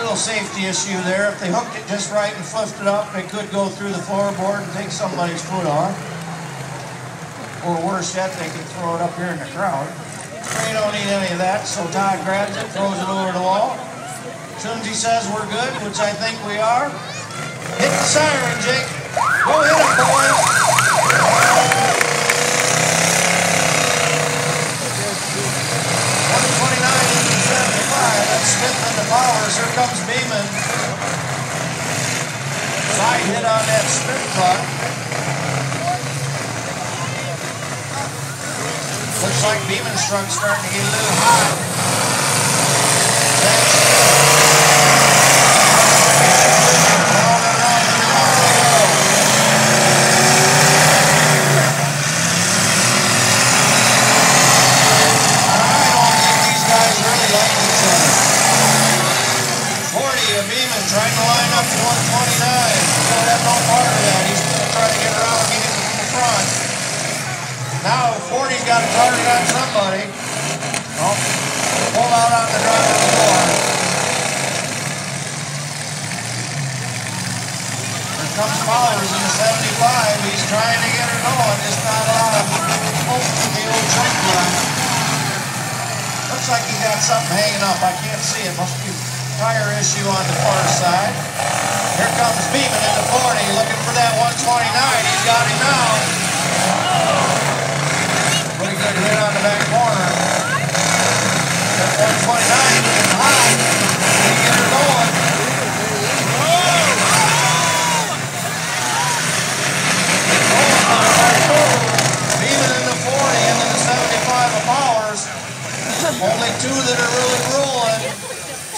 little safety issue there. If they hooked it just right and flipped it up, it could go through the floorboard and take somebody's foot off. Or worse yet, they could throw it up here in the crowd. We don't need any of that, so Todd grabs it, throws it over the wall. As soon as he says we're good, which I think we are, hit the siren, Jake. Go hit it, boys. 129-75. That's Smith into Powers. Here comes Beeman. Side hit on that Smith truck. Looks like Beeman's truck's starting to get a little hot. Trying to line up to 129. He don't have no part of that. He's going to try to get around and get him from the front. Now 40's got a target on somebody. Oh, pull out on the driver's floor. Here comes Powers in the 75. He's trying to get her going. Just not a lot of hope to the old truck line. Looks like he's got something hanging up. I can't see it. Must be tire issue on the far side. Here comes Beeman into 40, looking for that 129. He's got him now. Pretty good hit on the back corner. That 129 looking hot. Can he get her going? Beeman into 40, into the 75 of Powers. Only two that are really rolling.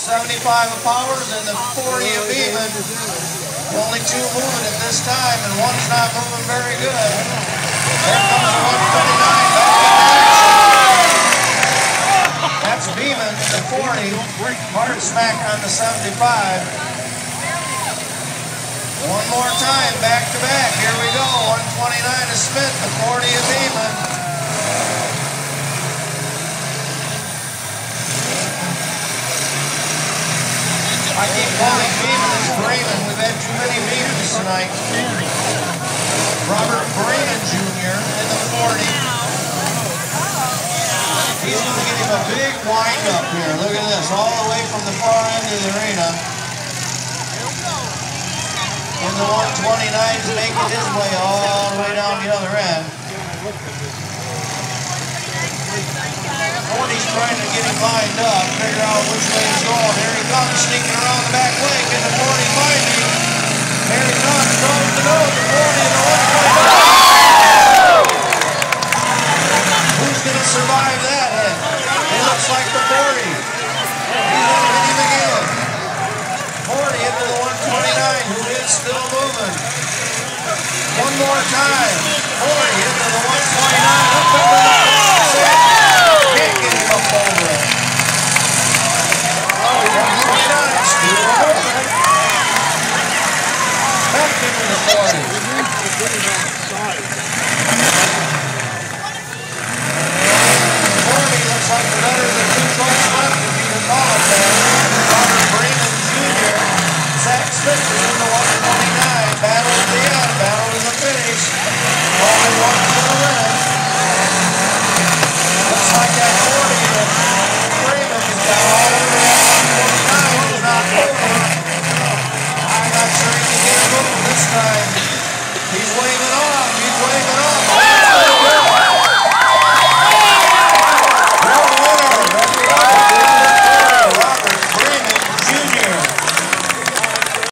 75 of Powers and the 40 of Beeman. Only two moving at this time, and one's not moving very good. There comes the 129 back in action. That's Beeman, the 40. Hard smack on the 75. One more time, back to back. Here we go. 129 of Smith, the 40 of Beeman. I keep calling Beeman as Bremen. We've had too many Beemans tonight. Robert Bremen Jr. in the 40. He's going to give him a big wind up here. Look at this, all the way from the far end of the arena. And the 129's making his way all the way down the other end. 40's trying to get him lined up, figure out which way he's going. Here he comes, sneaking around the back leg. Can the 40 find him? Here he comes, nose to nose, the 40 and the 129. Who's going to survive that hit? It looks like the 40. He's going to hit him again. 40 into the 129, who is still moving. One more time.